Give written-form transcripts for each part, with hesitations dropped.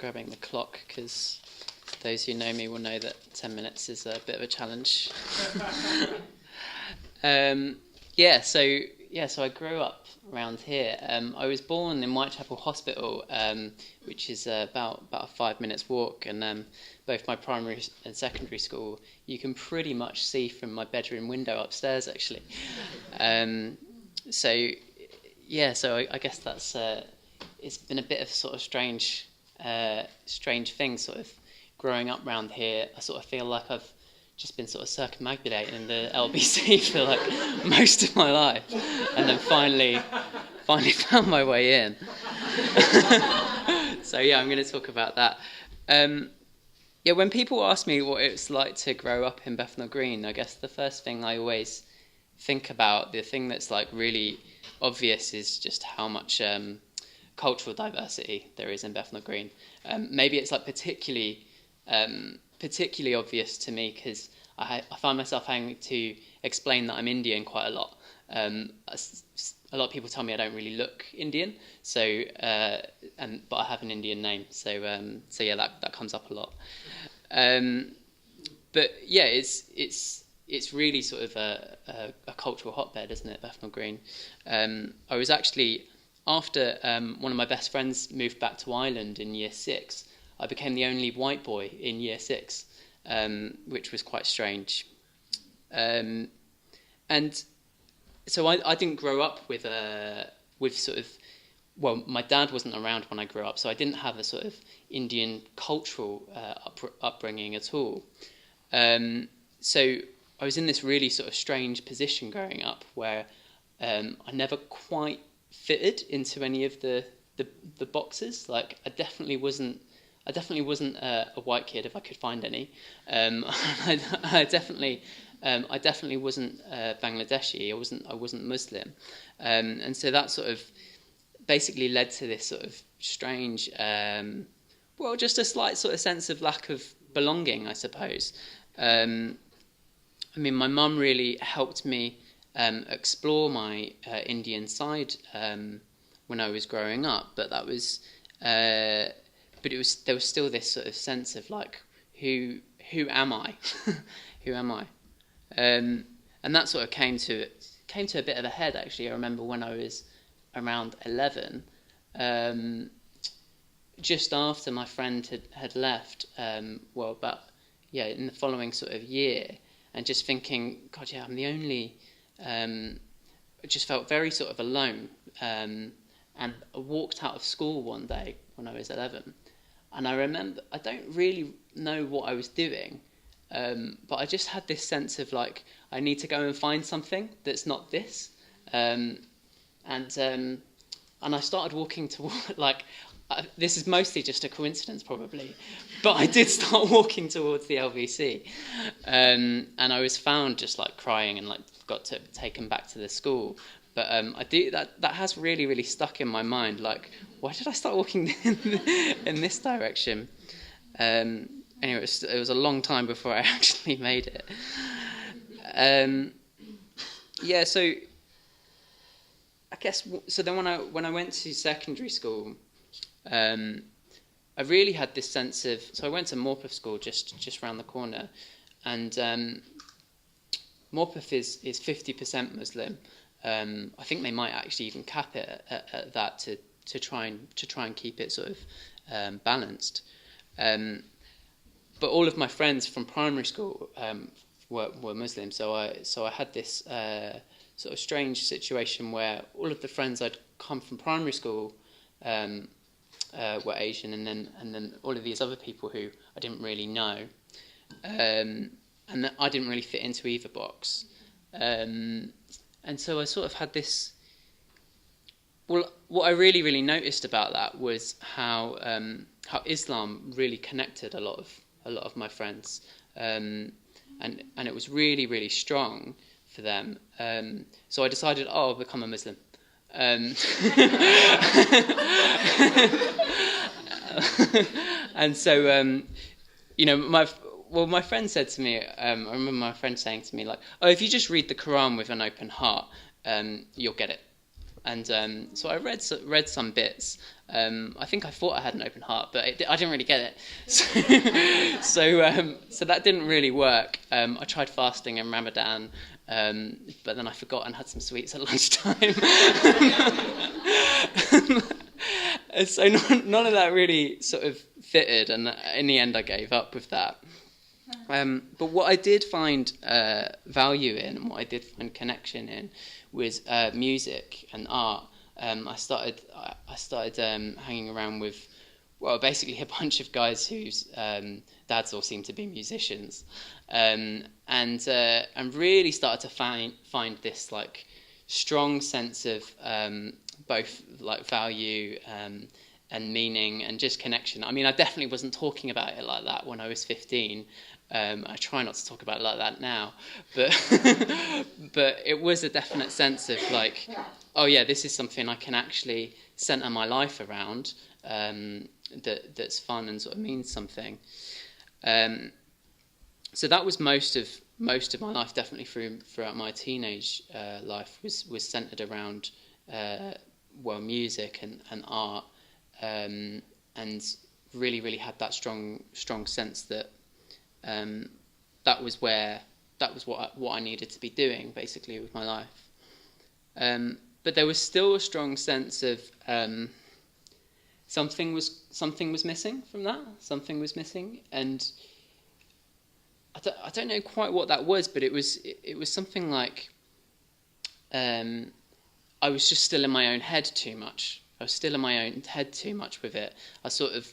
grabbing the clock because those who know me will know that 10 minutes is a bit of a challenge. So I grew up around here. I was born in Whitechapel Hospital, which is about a 5 minutes walk, and both my primary and secondary school you can pretty much see from my bedroom window upstairs, actually. So I guess that's it's been a bit of sort of strange thing, sort of growing up around here. I sort of feel like I've just been sort of circumambulating in the LBC for like most of my life, and then finally found my way in. So I'm going to talk about that. When people ask me what it's like to grow up in Bethnal Green, I guess the first thing I always think about, the thing that's like really obvious, is just how much cultural diversity there is in Bethnal Green. Maybe it's like particularly obvious to me because I find myself having to explain that I'm Indian quite a lot. A lot of people tell me I don't really look Indian, but I have an Indian name, so that comes up a lot. It's really sort of a cultural hotbed, isn't it, Bethnal Green? I was actually, after one of my best friends moved back to Ireland in year 6, I became the only white boy in year 6, which was quite strange. And so I didn't grow up with sort of, well, my dad wasn't around when I grew up, so I didn't have a sort of Indian cultural upbringing at all. So I was in this really sort of strange position growing up where I never quite fitted into any of the boxes. Like I definitely wasn't a white kid if I could find any. I definitely wasn't Bangladeshi. I wasn't Muslim, and so that sort of basically led to this sort of strange, just a slight sort of sense of lack of belonging, I suppose. My mum really helped me explore my Indian side when I was growing up, but that was. But there was still this sort of sense of like, who am I? Who am I? And that sort of came to a bit of a head, actually. I remember when I was around 11, just after my friend had left, in the following sort of year, and just thinking, God, yeah, I'm the only. I just felt very sort of alone, and I walked out of school one day when I was 11. And I remember, I don't really know what I was doing, but I just had this sense of like, I need to go and find something that's not this. And I started walking toward, this is mostly just a coincidence probably, but I did start walking towards the LBC. And I was found just like crying and like got taken back to the school. But that has really, really stuck in my mind. Like, why did I start walking in this direction? Anyway, it was a long time before I actually made it. So I guess then when I went to secondary school, I really had this sense of. So I went to Morpeth School just round the corner, and Morpeth is 50% Muslim. I think they might actually even cap it at that to try and keep it sort of balanced. But all of my friends from primary school were Muslim, so I had this sort of strange situation where all of the friends I'd come from primary school were Asian, and then all of these other people who I didn't really know, and I didn't really fit into either box. And so I sort of had this. Well, what I really, really noticed about that was how Islam really connected a lot of my friends, and it was really, really strong for them. So I decided, I'll become a Muslim. And so, my friend said to me, I remember my friend saying to me, like, oh, if you just read the Quran with an open heart, you'll get it. and so I read some bits. I think I thought I had an open heart, but I didn't really get it. So that didn't really work. I tried fasting in Ramadan, but then I forgot and had some sweets at lunchtime. And so none of that really sort of fitted, and in the end I gave up with that. But what I did find value in, and what I did find connection in, was music and art. I started hanging around with, well, basically a bunch of guys whose dads all seemed to be musicians, and really started to find this like strong sense of both like value and meaning and just connection. I mean, I definitely wasn't talking about it like that when I was 15. I try not to talk about it like that now, but but it was a definite sense of like, oh yeah, this is something I can actually center my life around, that's fun and sort of means something. So that was most of my life, definitely throughout my teenage life, was centered around music and art, and really had that strong sense that that was what I needed to be doing basically with my life. But there was still a strong sense of something was missing from that. Something was missing, and I don't know quite what that was, but it was something like I was just still in my own head too much. I was still in my own head too much with it. I sort of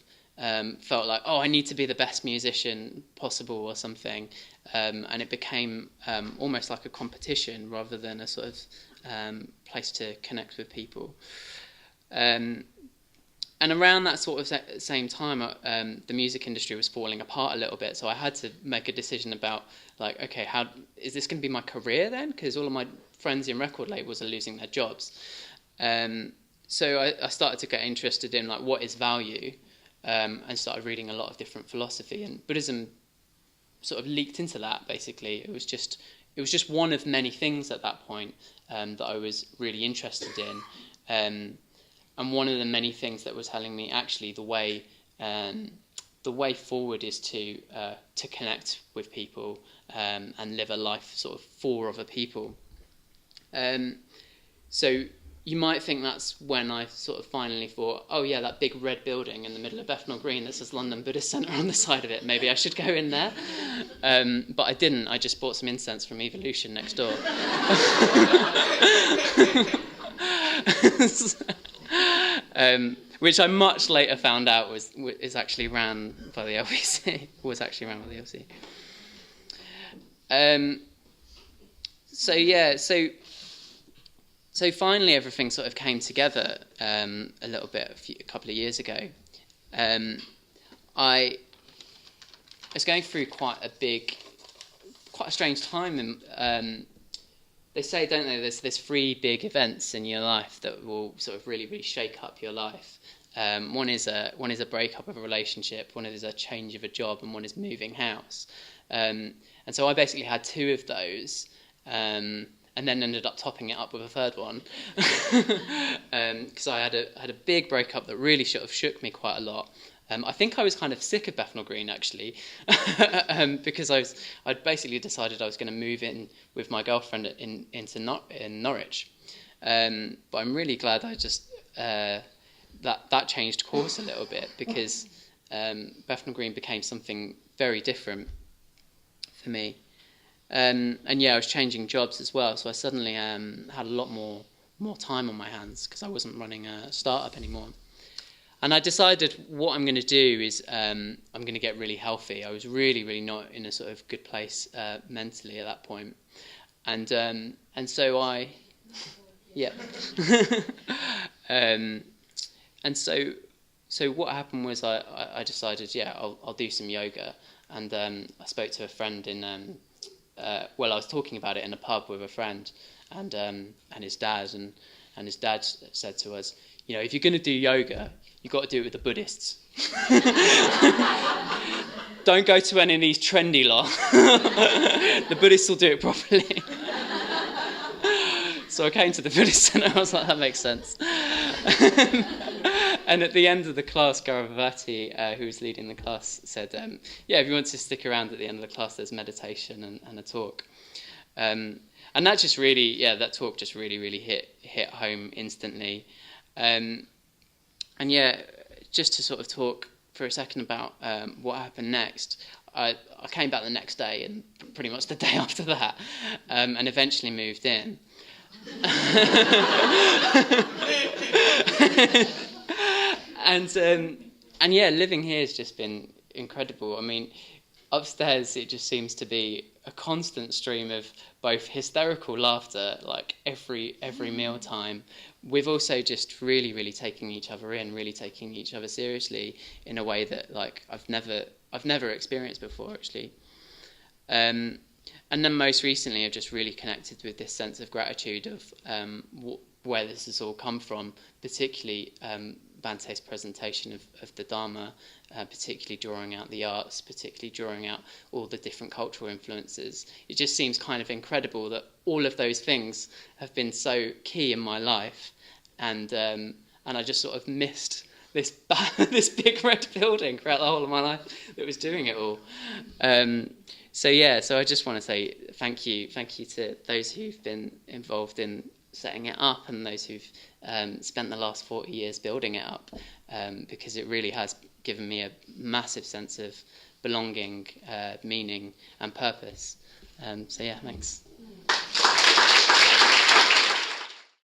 felt like, oh, I need to be the best musician possible or something, and it became almost like a competition rather than a sort of place to connect with people. And around that sort of same time, the music industry was falling apart a little bit, so I had to make a decision about, like, okay, how is this going to be my career then? Because all of my friends in record labels are losing their jobs. So I started to get interested in, like, what is value, and started reading a lot of different philosophy, and Buddhism sort of leaked into that. Basically, it was just one of many things at that point that I was really interested in. And one of the many things that was telling me, actually, the way forward is to connect with people and live a life sort of for other people. So you might think that's when I sort of finally thought, oh yeah, that big red building in the middle of Bethnal Green that says London Buddhist Centre on the side of it, maybe I should go in there. But I didn't. I just bought some incense from Evolution next door. Which I much later found out is actually ran by the LBC. Was actually ran by the LBC. So finally everything sort of came together a little bit a couple of years ago. I was going through quite a strange time. They say, don't they, there's 3 big events in your life that will sort of really, really shake up your life. One is a breakup of a relationship, one is a change of a job, and one is moving house. And so I basically had 2 of those, and then ended up topping it up with a 3rd one, because I had a big breakup that really sort of shook me quite a lot. I think I was kind of sick of Bethnal Green, actually, because I'd basically decided I was going to move in with my girlfriend in Norwich. But I'm really glad I just that changed course a little bit, because Bethnal Green became something very different for me. And yeah, I was changing jobs as well, so I suddenly had a lot more time on my hands because I wasn't running a startup anymore. And I decided what I'm going to do is I'm going to get really healthy. I was really, really not in a sort of good place mentally at that point. And so I, yeah. And so what happened was I decided, yeah, I'll do some yoga. And I spoke to a friend in, I was talking about it in a pub with a friend and his dad. And his dad said to us, you know, if you're going to do yoga, you've got to do it with the Buddhists. Don't go to any of these trendy lot. The Buddhists will do it properly. So I came to the Buddhist Centre. I was like, that makes sense. And at the end of the class, Garavati, who was leading the class, said, yeah, if you want to stick around at the end of the class, there's meditation and a talk. And that just really, that talk just really hit home instantly. And yeah, just to sort of talk for a second about what happened next, I came back the next day and pretty much the day after that, and eventually moved in. And yeah, living here has just been incredible. I mean, upstairs it just seems to be a constant stream of both hysterical laughter, like every meal time, with also just really taking each other in, really taking each other seriously in a way that like I've never experienced before, actually. And then most recently, I've just really connected with this sense of gratitude of where this has all come from, particularly Bante's presentation of the Dharma, particularly drawing out the arts, particularly drawing out all the different cultural influences. It just seems kind of incredible that all of those things have been so key in my life, and I just sort of missed this big red building throughout the whole of my life that was doing it all. So I just want to say thank you to those who've been involved in setting it up and those who've spent the last 40 years building it up, because it really has given me a massive sense of belonging, meaning and purpose. Thanks.